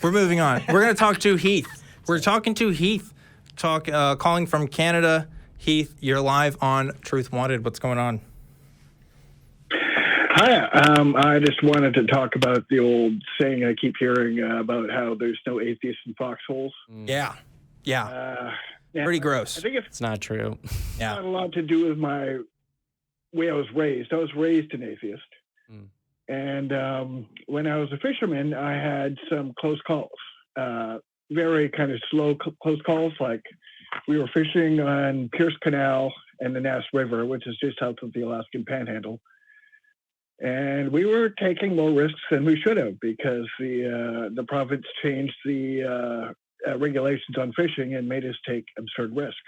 We're moving on. We're going to talk to Heath. We're talking to Heath, calling from Canada. Heath, you're live on Truth Wanted. What's going on? Hi. I just wanted to talk about the old saying I keep hearing about how there's no atheists in foxholes. Yeah. Pretty gross. I think It's not true. Yeah. got a lot to do with my way I was raised. I was raised an atheist. And when I was a fisherman, I had some close calls, very kind of slow close calls. Like we were fishing on Pierce Canal and the Nass River, which is just south of the Alaskan Panhandle. And we were taking more risks than we should have because the province changed the regulations on fishing and made us take absurd risks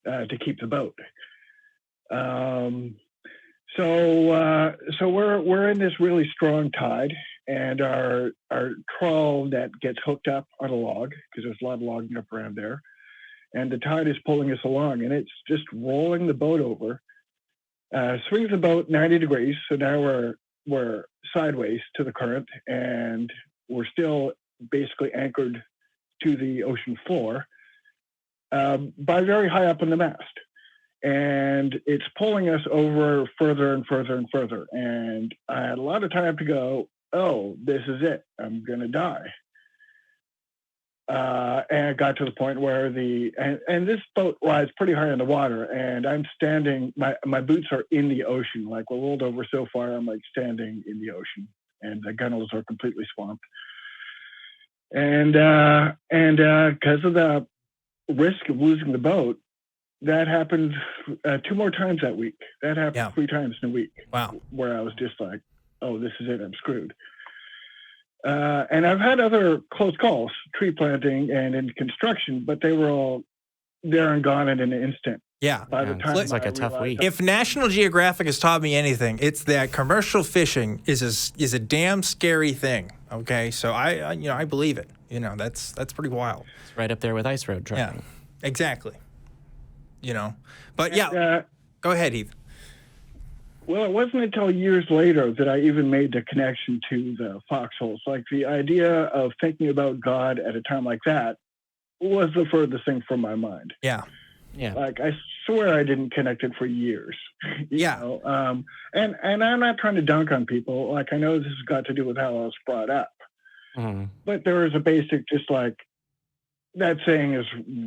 to keep the boat. So we're in this really strong tide, and our trawl net gets hooked up on a log because there's a lot of logging up around there, and the tide is pulling us along, and it's just rolling the boat over. Swings the boat 90 degrees, so now we're sideways to the current, and we're still basically anchored to the ocean floor by very high up in the mast. And it's pulling us over further and further and further. And I had a lot of time to go, oh, this is it. I'm going to die. And I got to the point where and this boat lies pretty high in the water, and I'm standing, my boots are in the ocean. Like we're rolled over so far, I'm like standing in the ocean, and the gunnels are completely swamped. And because of the risk of losing the boat, that happened 2 more times that week. That happened 3 times in a week. Wow. Where I was just like, oh, this is it. I'm screwed. And I've had other close calls, tree planting and in construction, but they were all there and gone in an instant. Yeah. By the time it's like a tough week. If National Geographic has taught me anything, it's that commercial fishing is a damn scary thing. Okay, so I believe it. That's pretty wild. It's right up there with ice road trucking. Yeah, exactly. But go ahead, Heath. Well, it wasn't until years later that I even made the connection to the foxholes. Like the idea of thinking about God at a time like that was the furthest thing from my mind. Yeah. Like I swear I didn't connect it for years. Yeah. And I'm not trying to dunk on people. Like I know this has got to do with how I was brought up. But there is a basic, just like, that saying is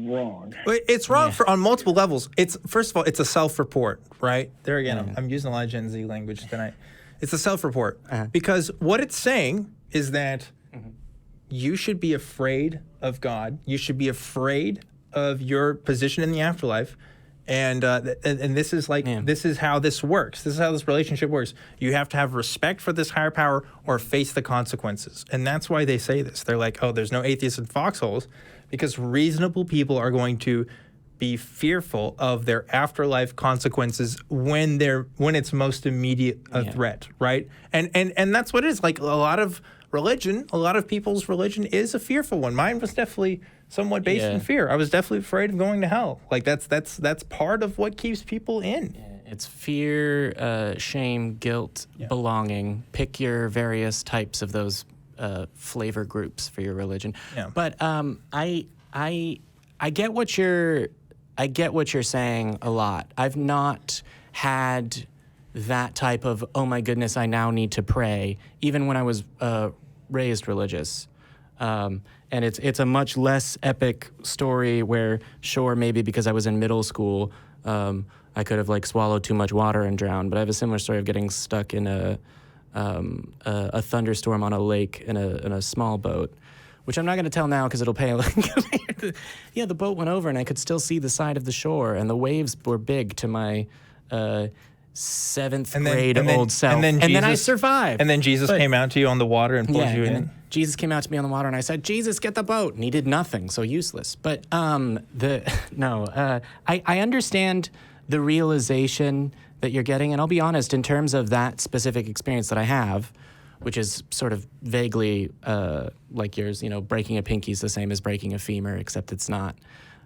wrong. It's wrong on multiple levels. First of all, it's a self-report, right? There again, I'm using a lot of Gen Z language tonight. It's a self-report because what it's saying is that you should be afraid of God. You should be afraid of your position in the afterlife, and this is this is how this works. This is how this relationship works. You have to have respect for this higher power or face the consequences, and that's why they say this. They're like, oh, there's no atheists in foxholes. Because reasonable people are going to be fearful of their afterlife consequences when it's most immediate a threat, right? And that's what it is. Like a lot of people's religion is a fearful one. Mine was definitely somewhat based in fear. I was definitely afraid of going to hell. Like that's part of what keeps people in. Yeah, it's fear, shame, guilt, belonging. Pick your various types of those flavor groups for your religion. Yeah. But I get what you're saying a lot. I've not had that type of, oh my goodness, I now need to pray, even when I was raised religious. And it's a much less epic story where, sure, maybe because I was in middle school, I could have swallowed too much water and drowned. But I have a similar story of getting stuck in a thunderstorm on a lake in a small boat, which I'm not going to tell now because it'll pay. The boat went over and I could still see the side of the shore, and the waves were big to my 7th grade old self. And then I survived. And then Jesus came out to you on the water and pulled you in. Jesus came out to me on the water, and I said, "Jesus, get the boat," and he did nothing, so useless. But I understand the realization that you're getting, and I'll be honest, in terms of that specific experience that I have, which is sort of vaguely like yours, breaking a pinky is the same as breaking a femur, except it's not.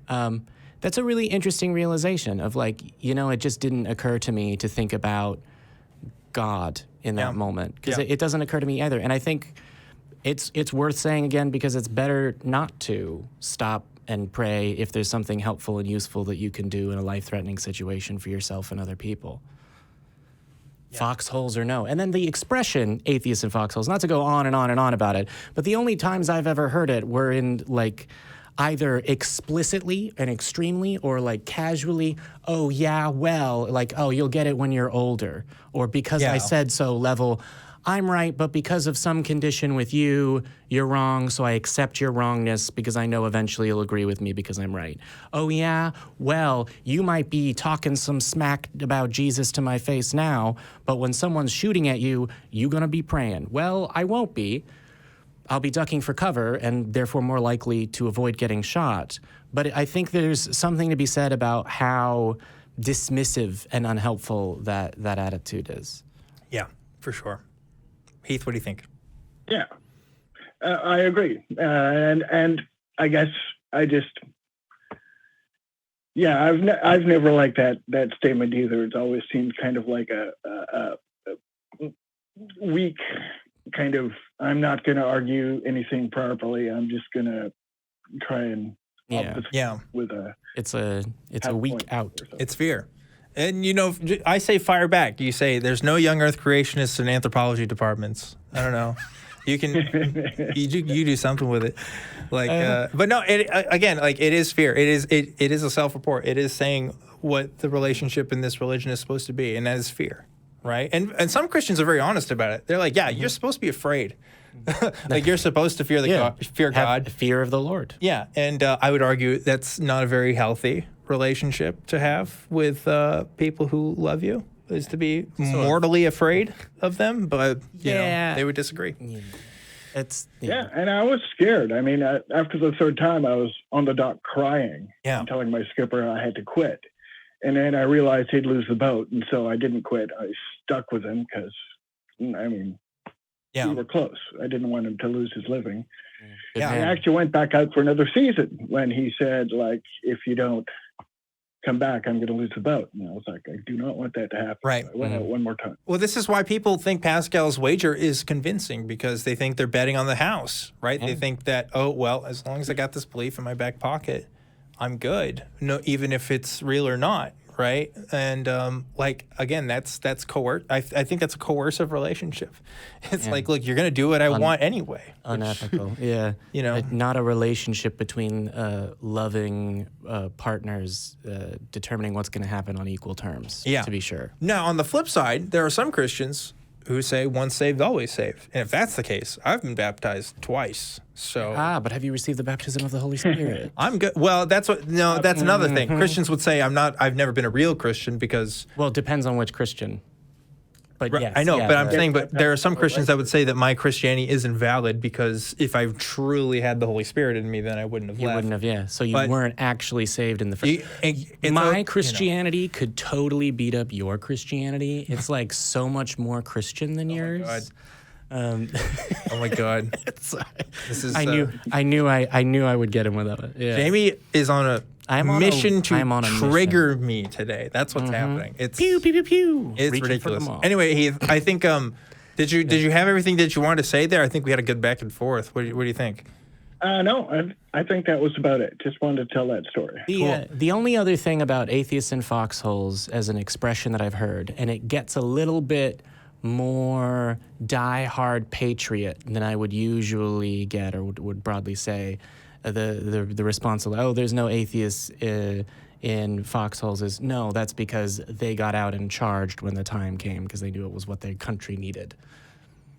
That's a really interesting realization of it just didn't occur to me to think about God in that moment, because it doesn't occur to me either. And I think It's worth saying again because it's better not to stop and pray if there's something helpful and useful that you can do in a life-threatening situation for yourself and other people. Yeah. Foxholes or no. And then the expression atheists and foxholes, not to go on and on and on about it, but the only times I've ever heard it were in like either explicitly and extremely or like casually, oh yeah, well, like, oh, you'll get it when you're older. Or because I said so level, I'm right, but because of some condition with you, you're wrong, so I accept your wrongness because I know eventually you'll agree with me because I'm right. Oh yeah? Well, you might be talking some smack about Jesus to my face now, but when someone's shooting at you, you gonna be praying. Well, I won't be. I'll be ducking for cover and therefore more likely to avoid getting shot. But I think there's something to be said about how dismissive and unhelpful that attitude is. Yeah, for sure. Heath, what do you think? Yeah, I agree. And I guess I just, I've never liked that statement either. It's always seemed kind of like a weak kind of, I'm not going to argue anything properly. I'm just going to try and with a. It's a weak out. It's fear. And, you know, I say fire back. You say there's no young earth creationists in anthropology departments. I don't know. You can, you do something with it. Like, but no, again, like it is fear. It is a self-report. It is saying what the relationship in this religion is supposed to be. And that is fear. Right. And some Christians are very honest about it. They're like, yeah, you're supposed to be afraid. Like you're supposed to fear fear God. Have fear of the Lord. Yeah. And I would argue that's not a very healthy relationship to have with people who love you, is to be mortally afraid of them. But you know, they would disagree. Yeah. And I was scared. I mean, after the third time, I was on the dock crying and telling my skipper I had to quit. And then I realized he'd lose the boat, and so I didn't quit. I stuck with him because, I mean, we were close. I didn't want him to lose his living. Yeah. I actually went back out for another season when he said, like, if you don't come back, I'm going to lose the boat. And I was like, I do not want that to happen. Right. So I went out one more time. Well, this is why people think Pascal's wager is convincing, because they think they're betting on the house, right? They think that, oh, well, as long as I got this belief in my back pocket, I'm good. No, even if it's real or not, right? And like again, that's I think that's a coercive relationship. It's like, look, you're gonna do what I want anyway. Unethical, yeah. You know, not a relationship between loving partners determining what's going to happen on equal terms. Yeah, to be sure. Now, on the flip side, there are some Christians who say once saved, always saved. And if that's the case, I've been baptized twice. So but have you received the baptism of the Holy Spirit? I'm good. Well, that's another thing. Christians would say I've never been a real Christian because. Well, it depends on which Christian. But yes, I know, but I'm saying, but there are some Christians that would say that my Christianity is invalid because if I truly had the Holy Spirit in me, then I wouldn't have left. You wouldn't have, yeah. So you weren't actually saved in the first. My Christianity could totally beat up your Christianity. It's like so much more Christian than yours. Oh my God! This is. I knew I would get him without it. Yeah. Jamie is on a mission to trigger me today. That's what's happening. It's pew pew pew pew. It's reaching ridiculous. Anyway, Heath, I think did you have everything that you wanted to say there? I think we had a good back and forth. What do you think? No, I think that was about it. Just wanted to tell that story. The only other thing about atheists and foxholes as an expression that I've heard, and it gets a little bit more die-hard patriot than I would usually get or would broadly say. The response of, oh, there's no atheists in foxholes is, no, that's because they got out and charged when the time came because they knew it was what their country needed.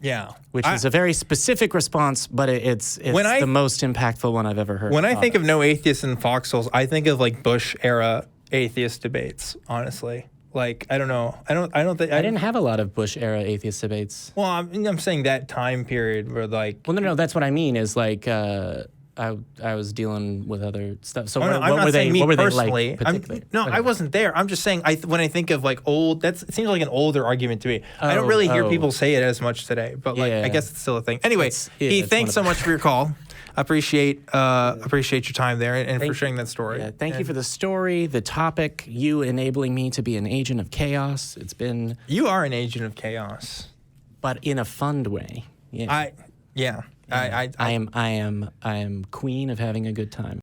Yeah. Which is a very specific response, but it's the most impactful one I've ever heard. When I think of no atheists in foxholes, I think of like Bush-era atheist debates, honestly. Like, I don't know. I don't think I didn't have a lot of Bush-era atheist debates. Well, I'm saying that time period where like. Well, no, that's what I mean. Is like I was dealing with other stuff. So what were they like particularly? I wasn't there. I'm just saying when I think of like old, it seems like an older argument to me. I don't really hear people say it as much today, but like I guess it's still a thing. Anyway, Heath, thanks so much for your call. Appreciate your time there and for sharing that story. Yeah, thank you for the story, the topic, you enabling me to be an agent of chaos. You are an agent of chaos, but in a fun way. Yeah. I I am queen of having a good time.